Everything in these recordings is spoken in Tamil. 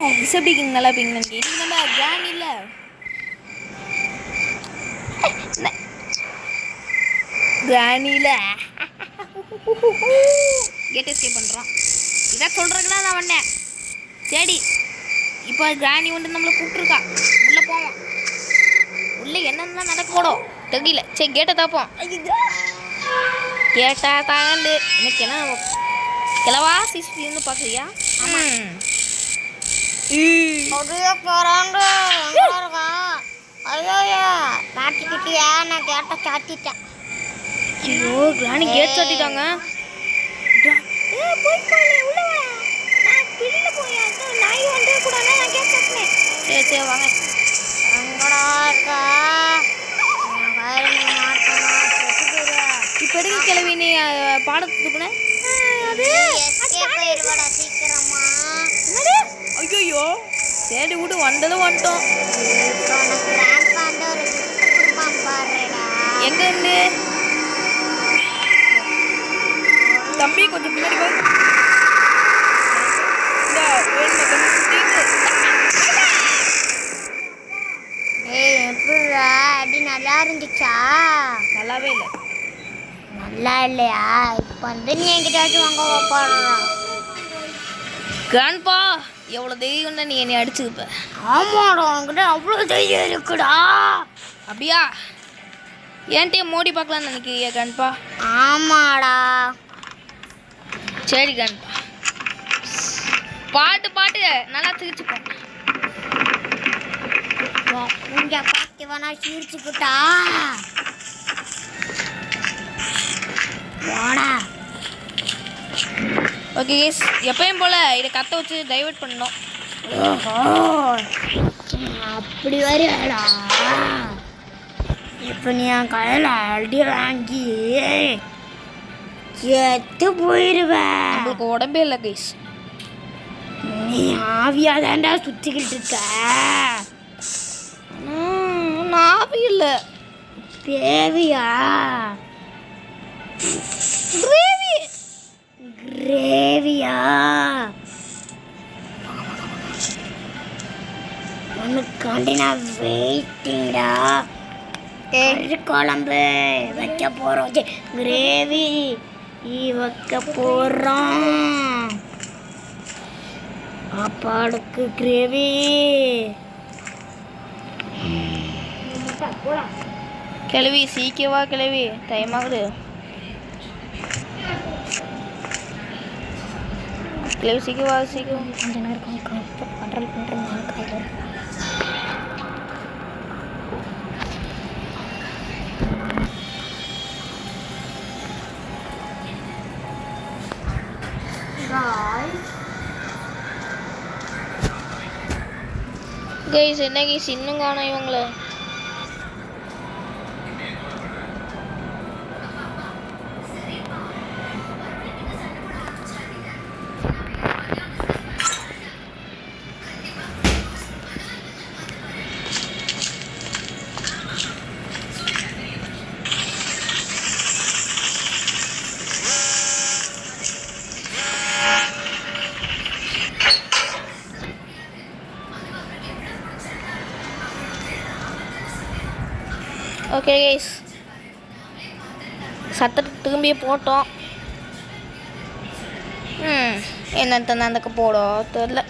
எப்படிங்க நல்லா இருப்பீங்க இது நம்ம கிராண்ட் இல்லை கிராணியில் கேட் எஸ்கேப் பண்ணுறோம். இதான் சொல்கிறதுக்கு தான் நான் வந்தேன். சரி இப்போ கிராணி வந்து நம்மளை கூப்பிட்ருக்கா. உள்ளே போவோம். உள்ளே என்னென்ன நடக்கூடும் தெரியல. சரி கேட்டை தாப்போம். கேட்டா தாண்டு எனக்கு என்ன கிளவா சிசிடின்னு பார்க்குறியா? போகிறாங்க ஐயோ சாட்டிக்கிட்டியா? நான் கேட்ட சாத்திட்டேன். ஐயோ கிராணி கேட் சாத்திட்டாங்க. சரி சரி வாங்க. இப்போ எதுக்கு கிளவி நீ பாடத்தை தூக்குன? சீக்கிரமா ஐயோ சரி விடு வந்ததும் வந்துட்டோம். எங்க இருந்து தம்பி கொஞ்சம் பின்னாடி போய் அடி நல்லா இருந்துச்சா? நல்லாவே இல்லை. நல்லா இல்லையா? இப்போ வந்து நீ என்கிட்டாச்சும் வாங்க போடுறான். கிராண்ட்பா எவ்வளோ தைரியம் தான் நீ என்னை அடிச்சுப்ப. ஆமாடா உங்ககிட்ட அவ்வளோ தைரியம் இருக்குடா. அப்படியா? ஏன்ட்டே மோடி பார்க்கலான்னு நினைக்கிறியா கிராண்ட்பா? ஆமாடா. சரி கிராண்ட்பா பாட்டு பாட்டு நல்லா சிரிச்சுப்போம். இங்க பாட்டு வேணா சிரிச்சுக்கிட்டா வாடா. ஓகே கேஸ் எப்பயும் போல் இதை கற்ற வச்சு டைவர்ட் பண்ணணும். அப்படி வரையாடா. இப்போ நீ என் கையில் அடி வாங்கி செத்து போயிடுவேன். உங்களுக்கு உடம்பே இல்லை கேஸ். நீ ஆவியாக தாண்டா சுற்றிக்கிட்டு இருக்க. ஆவி இல்லை பேவியா? கிரேவியா? உனக்காண்டி நான் வெயிட்டிங்கடா. குழம்பு வைக்க போகிறோம். கிரேவி வைக்க போகிறோம். சாப்பாடுக்கு கிரேவி. கிளவி சீக்கிரவா கிளவி டைம் ஆகுது. கிளவி சீக்கிரவா சீக்கிரம். கொஞ்சம் நேரம் கண்ட்ரோல் பண்ணுறேன். கைஸ் என்ன கைஸ் இன்னும் காணோம் இவங்கள. ஓகே கைஸ் சத்தத்தை திரும்பி போட்டோம். என்னத்த நடக்க போடும் தெரில.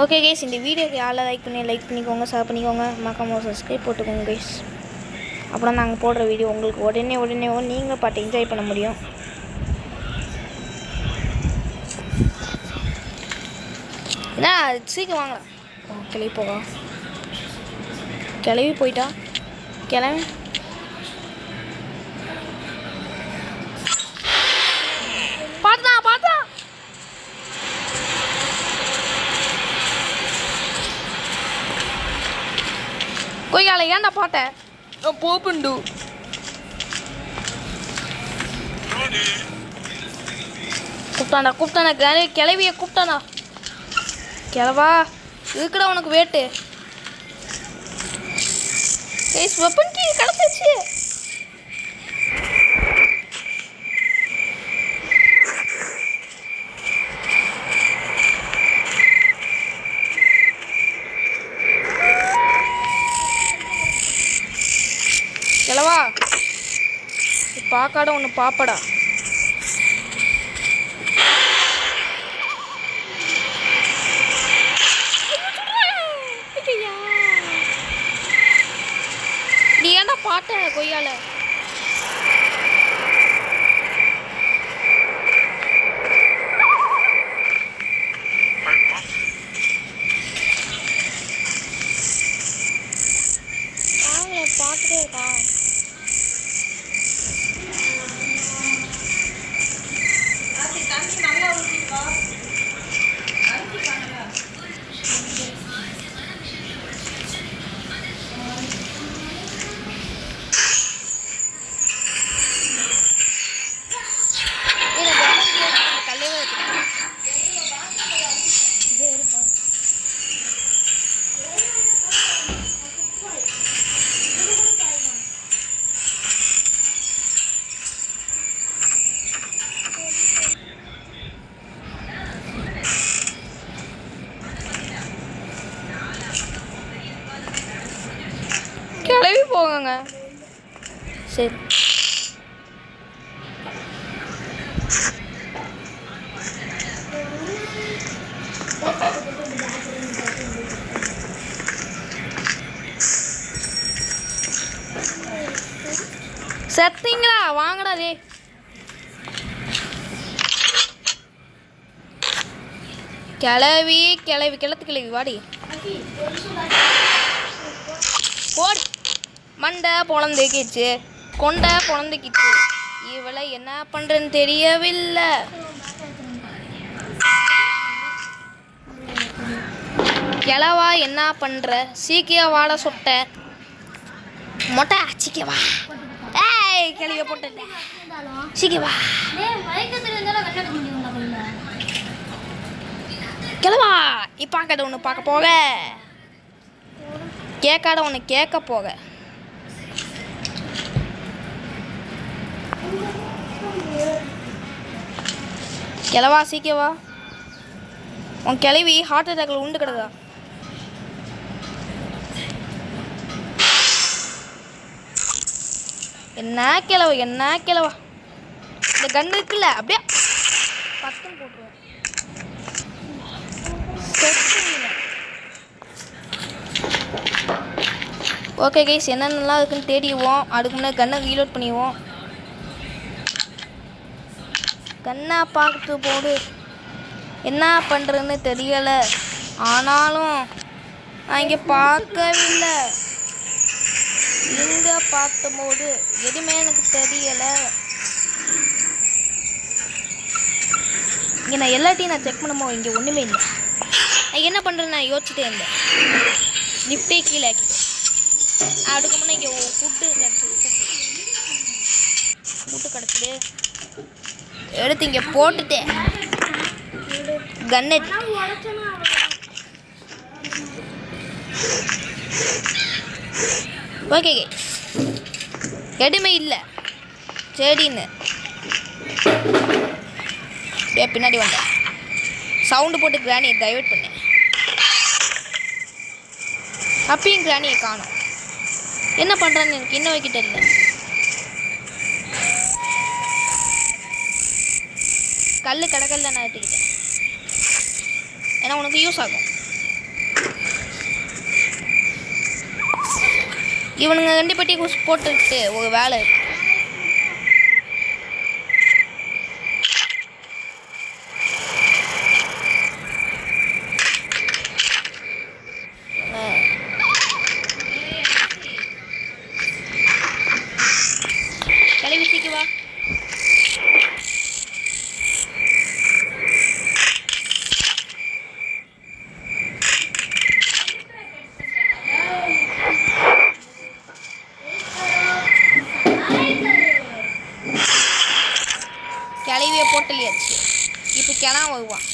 ஓகே கைஸ் இந்த வீடியோக்கு யாரெல்லாம் லைக் பண்ணிக்கோங்க, ஷேர் பண்ணிக்கோங்க, மறக்காம சப்ஸ்கிரைப் போட்டுக்கோங்க கைஸ். அப்புறம் நாங்கள் போடுற வீடியோ உங்களுக்கு உடனே நீங்களும் பார்த்து என்ஜாய் பண்ண முடியும். என்ன சீக்கிரம் வாங்க. கிளவி போகா. கிளவி போயிட்டா. கிளம்பி பார்த்தா கொய்யால ஏன்டா பாட்டேன் போப்புண்டு. கூப்பிட்டானா கிளவிய கூப்பிட்டானா. கிளவா இருக்குடா உனக்கு வேட்டு. வெப்பன் கீ கிடச்சிச்சு. பார்க்காத ஒன்று பாப்படா. நீ ஏன்டா பாட்ட கொய்யால? பார்த்துட்டே இருக்கான். கிளம்பி போங்க. சரி செத்தீங்களா? வாங்கடா டே. கிளவி கிளத்து வாடி போடி. மண்டை பொழந்துக்கிச்சு, கொண்டை பொழந்துக்கிச்சு. இவளை என்ன பண்ணுறேன்னு தெரியவில்லை. கிளவா என்ன பண்ணுற? சீக்கிரம் வாட சொட்ட மொட்டை சீக்கிரம் வா. ஏய் கிளவிய போட்ட சீக்கிரம் வா. கிளவா பார்க்காத ஒன்று பார்க்க போக, கேட்காத ஒன்று கேட்க போக. கிளவா சீக்கிரம் வா. உன் கிளவி ஹார்ட் அட்டாக்ல உண்டு கிடதா? என்ன கிளவா இந்த கன் இருக்குல்ல அப்படியே பத்தும் போட்டுருவேன். ஓகே கைஸ், என்னென்னலாம் இருக்குன்னு தேடிடுவோம். அதுக்கு முன்னாடி கன்னை ரீலோட் பண்ணிடுவோம். கண்ணா பார்த்து போடு. என்ன பண்ணுறதுன்னு தெரியலை. ஆனாலும் நான் இங்கே பார்க்கவில்லை. இங்கே பார்த்தபோது எதுவுமே எனக்கு தெரியலை. இங்கே நான் எல்லாத்தையும் செக் பண்ணும்போது இங்கே ஒன்றுமே இல்லை. நான் என்ன பண்ணுறேன்னு நான் யோசிச்சுட்டே இருந்தேன். லிஃப்டே கீழே ஆக்கிட்டேன். அதுக்கு முன்னே இங்கே ஃபுட்டு கிடச்சிது. எடுத்து இங்கே போட்டுட்டேன். கன்னு ஓகே எதுவுமே இல்லை. சரின்னு பின்னாடி வந்தேன். சவுண்டு போட்டு கிராணியை டைவர்ட் பண்ணேன். அப்பயும் கிராணியை காணும். என்ன பண்ணுறான்னு எனக்கு இன்னும் வைக்கிட்ட இல்லை. கடற்கல்ல நான் எடுத்துக்கிட்டேன். ஏன்னா உனக்கு யூஸ் ஆகும். இவனுங்க 2 பெட்டி போட்டுக்கிட்டு ஒரு வேலை இருக்கு. கிளம்பி சீக்கிரம் வா. கிளவியை போட்டலியாச்சு. இப்போ கிளா வருவான்.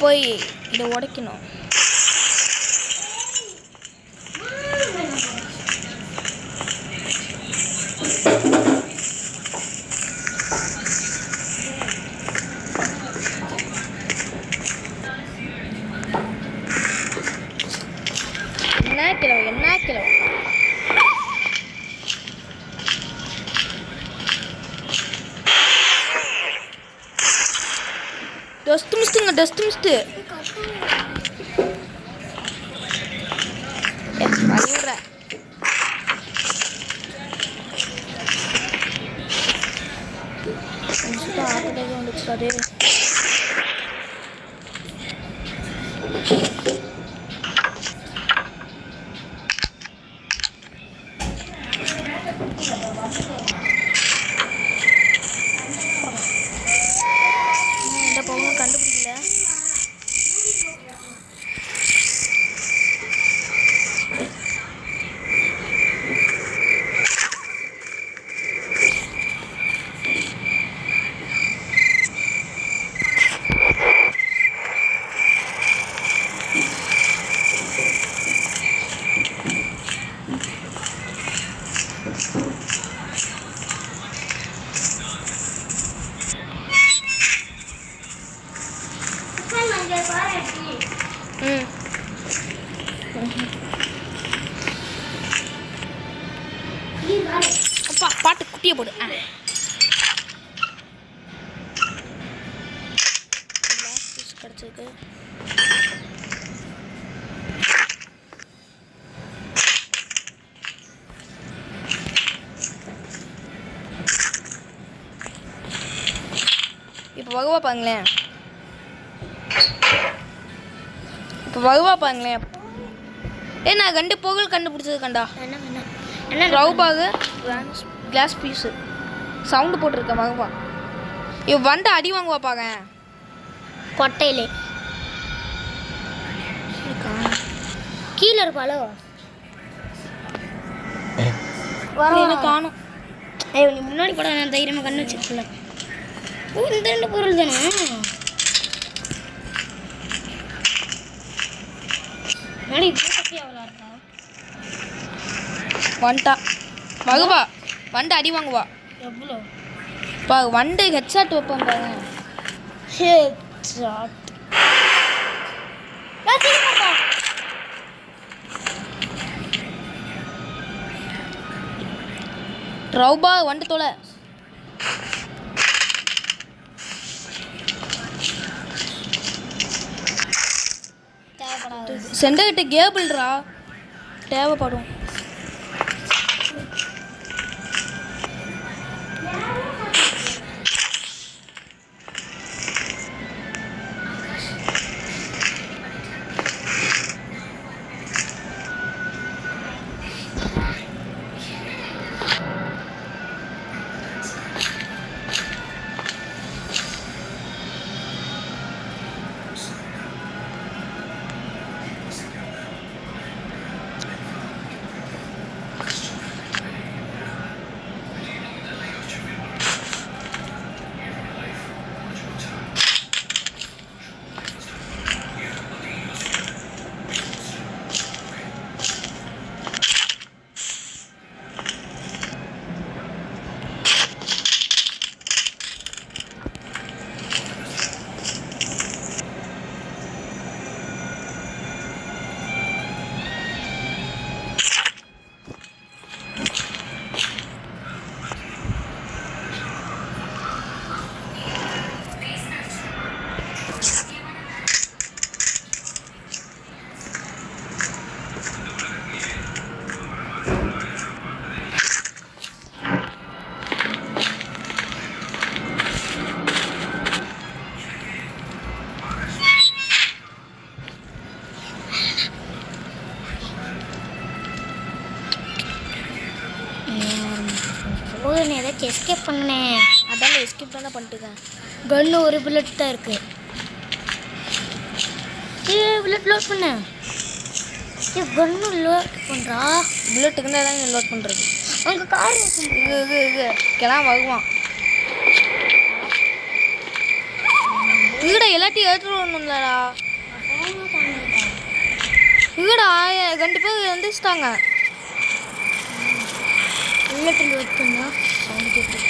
போய் இதை உடைக்கணும். என்ன கிலோ டஸ்ட் மிஸ்ட்டு வலியுற ஆத்துலேயே வந்துச்சு. இந்த பவுனும் கண்டுபிடிக்கல. அப்பா பாட்டு குட்டியை போடு. கிடச்சிருக்கு. இப்போ வகுவா பாருங்களேன். நான் 2 பொருள் கண்டுபிடிச்சது கண்டா. என்ன ரவுபாகு கிளாஸ் பீஸு சவுண்டு போட்டிருக்கேன். வகுவா இவ் வண்டை அடி வாங்குவா பாங்க கொட்டையிலே கீழே இருப்பாளோ வர காணும். நீ முன்னாடி கூட நான் தைரியமாக கண்ணு வச்சிருக்கல. ஓ இந்த 2 பொருள் தானே. வண்டா வகுவா வண்டை அடி வாங்குவா. எவ்வளோ பா வண்டு ஹெட்ஷாட் வைப்பேன் பாருங்க. ஹெட்ஷாட் ரவுபா வண்டு தோலை சென்டர்கிட்ட கேபிள்ரா தேவைப்படும். போது ஏதாச்சும் எஸ்கேப் பண்ணேன். அதான் எஸ்கேப் தானே பண்ணிட்டுருக்கேன். கன்னு ஒரு புல்லட் தான் இருக்கு. புல்லட் லோட் பண்ண கன்னு லோட் பண்ணுறா. புல்லட்டுக்கு தான் எதாவது லோட் பண்ணுறது. அவங்க கார் இது கிளம்ப வகுவான். இங்கடா எல்லாத்தையும் எடுத்துட்டு வரணும்லடா. இங்கடா 2 பேர் எந்திரிச்சிட்டாங்க. உள்ளத்தில் வைக்கணும்னா சவுண்ட் கேட்குது.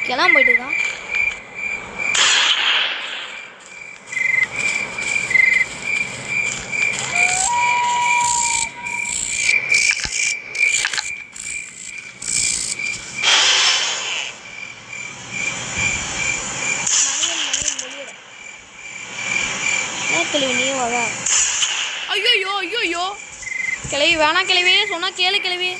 கிளம்ப போயிட்டுதான். கிளவி நீ வாடா. ஐயோ ஐயோ கிளவி வேணாம் கிளவி சொன்னா கேளு கிளவி.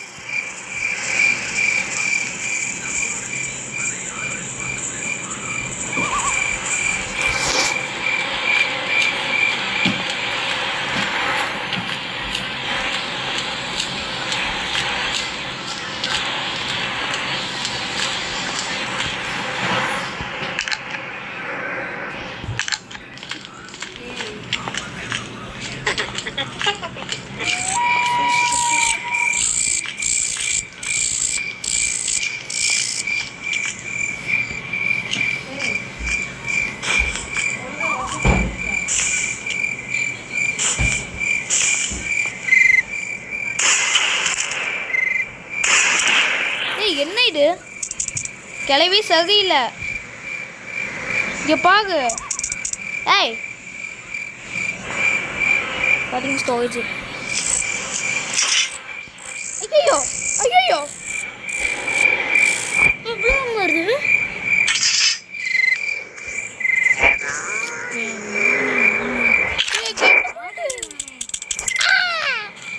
என்ன இது கிளவி சரியில்லை. இங்கே பாகு. ஏய் பார்த்தீங்க ஸ்டோரேஜ். ஐயோ ஐயோ எவ்வளோ வருது?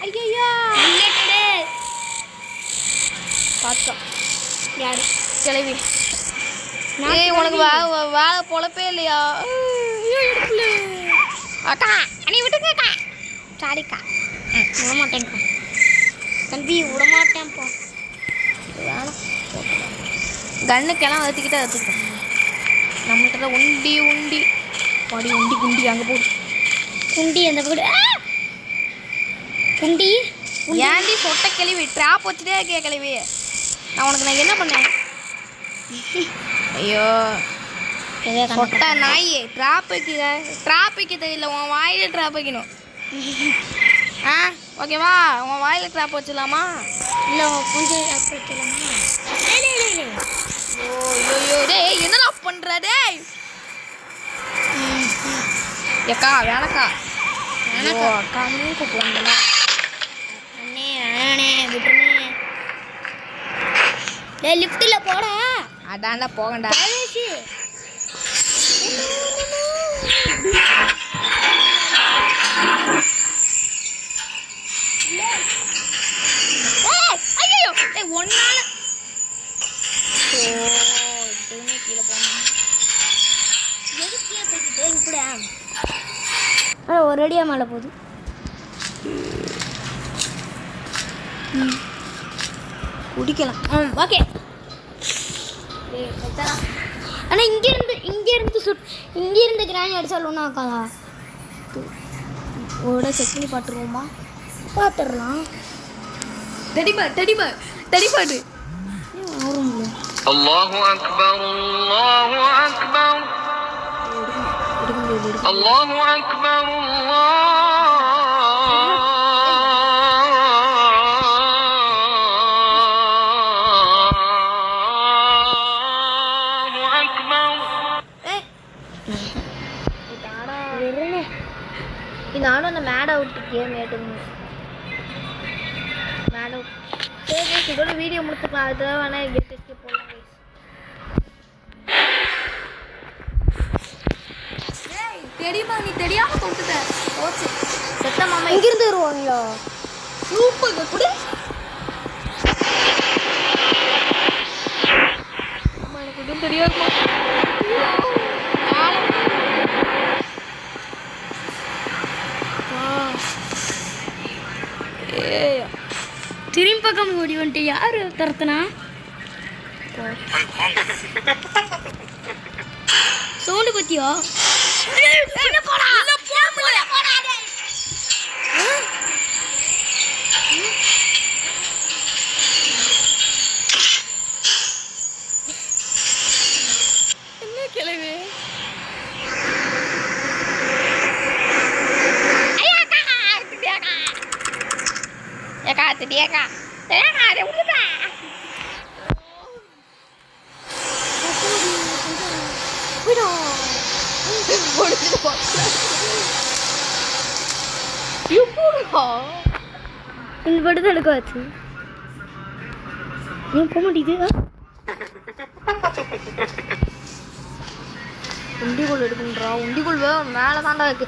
ஐயோ பார்த்தா யாரு கிளவி. ஏய் உனக்கு வேலை பொழப்பே இல்லையா? அக்கா நீ விட்டுங்க அக்கா. சாரிக்கா. விடமாட்டேன்க்கா. தம்பி விடமாட்டேன்ப்பா. வேணாம் கண்ணுக்கெல்லாம் எடுத்துக்கிட்டேன். நம்மள்கிட்ட தான் உண்டி உண்டி பாடி உண்டி குண்டி அங்கே போடு. குண்டி அந்த போடு. குண்டி ஏன்டி சொட்ட கிளவி ட்ராப் வச்சுட்டே இருக்கே கிளவி. நான் என்ன பண்ணேன்? ஐயோ சொட்ட நாய் ட்ராப் வைக்க தெரியல. உன் வாயில் ட்ராப் வைக்கணும். ஆ ஓகேவா? உன் வாயில் ட்ராப் வச்சிடலாமா? இல்லை கொஞ்சம் வைக்கலாமா? ஓ ஐயோ டேய் என்னடா பண்ணுற டேய்? ஏக்கா வேணக்கா அக்கான்னு கூப்பிடுவாங்களா? அண்ணே விட்டுருமே. டேய் லிஃப்ட்டில் போட. அதான்டா போகண்டா. ஐயோ ஒன்னால எப்பவுமே கீழே போகணும். எதுக்கே போய்கிட்டே கூட ஒரு அடியாக மேலே போகுது. குடிக்கலாம். ஓகே ஆனால் இங்கேருந்து கிராணி அடித்தால் ஒன்றும் ஆக்காதா? ஓட செக் பண்ணி பார்த்துருவோமா? பார்த்துடலாம். தடிப்பாடு அல்லாஹு அக்பர் அல்லாஹு அக்பர் அல்லாஹு அக்பர் அல்லாஹு அக்பர். இந்த ஆடும் அந்த மேட் அவுட் கேம் ஏட்டுங்க. மேட் அவுட் சரி இதோட வீடியோ முடிச்சுக்கலாம். அதுதான் வேணா கெட் எஸ்கேப் போடலாம் கைஸ். ஏய் தெரியுமா நீ தெரியாம தொட்டுட்ட. ஓச்சு செத்த மாமா இங்கிருந்து வருவாங்களா? சூப்பர் குடு. எனக்கு ஒன்றும் தெரியாதுமா. திரும்பி பக்கம் ஓடி வந்துட்டு யார் துரத்துனா? சவுண்டு பத்தியா போடா என்ன கிளவி ஏக்கா திடியேக்கா தேக்கா அதை விடுதா இந்த படம் தான் எடுக்க வச்சு நீ போக மாட்டேங்குது உண்டிகோல் எடுக்கணுன்றா உண்டிகோல் மேலே தாண்டா இருக்கு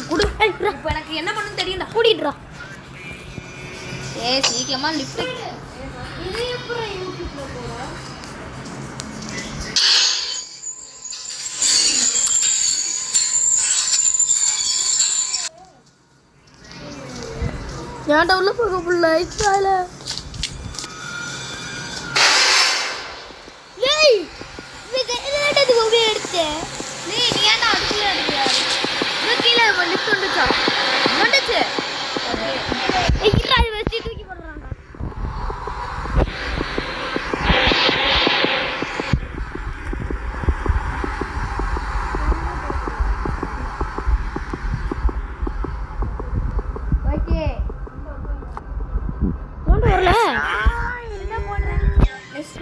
குடு இப்போ எனக்கு என்ன பண்ணு தெரியும்டா கூட்டிடுறா சீக்கிரமா லிஃப்ட் ஏன்டா உள்ள போக புள்ள இச்சால ஏய் இது என்னது அப்படியே எடுத்து நீ ஏன்டா அதுக்குள்ள எடுக்கல இது கீழே லிஃப்ட் வந்துச்சா வந்துச்சு ஏய்டா இது வச்சு தூக்கி போடுறாங்க ஓகே கொண்டு வரல என்ன போடுறேன் நெக்ஸ்ட்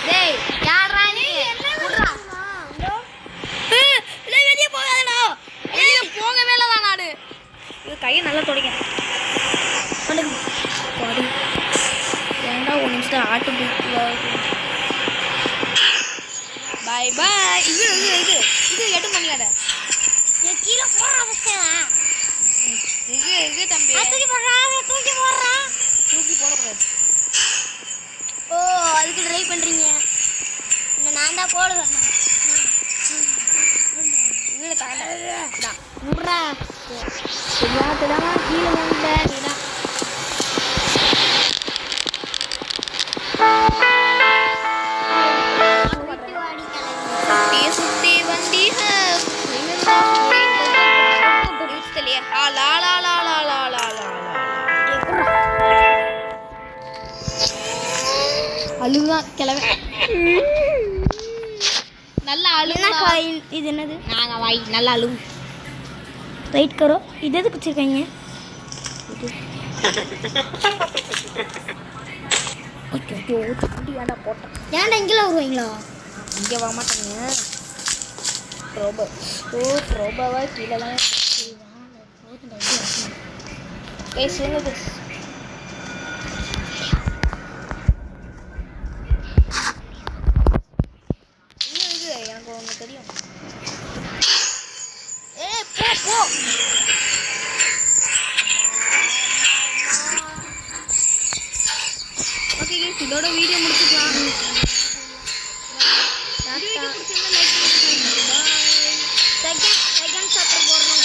டேய் யாரா நீ விட்றா வெளியே போகாதடா வெளியே போகவே இல்லை தான் நாடு இது கையை நல்லா துடைக்க பாடி ஏன்டா ஒரு நிமிஷம் ஆட்டு பாய் பாய் இது எட்டு மணியாட கீழே போடுற அவசியம் இது தம்பி தூக்கி போடுறான் தூக்கி போடக்கூடாது ஓ அதுக்கு ட்ரை பண்ணுறீங்க இன்னும் நான் தான் போடுவேன் வீடு தாண்டா முட்றா தெரியாததான் கீழே வந்தேன் சுத்தி வண்டி அழுதான் கிளம்ப நல்லா அழுவா இது என்னது நாங்கள் வாய் நல்லா அழுவு ரைட் கரோ இது எதுக்கு வச்சுருக்கீங்க ஏன்டா போட்டேன் ஏன்டா இங்கெல்லாம் வருவீங்களா இங்கே வர மாட்டேங்க ரோபாவா கீழெல்லாம் பேசுங்க எனக்கு ஒன்று தெரியும் போ ஓகே இதோட வீடியோ முடிச்சு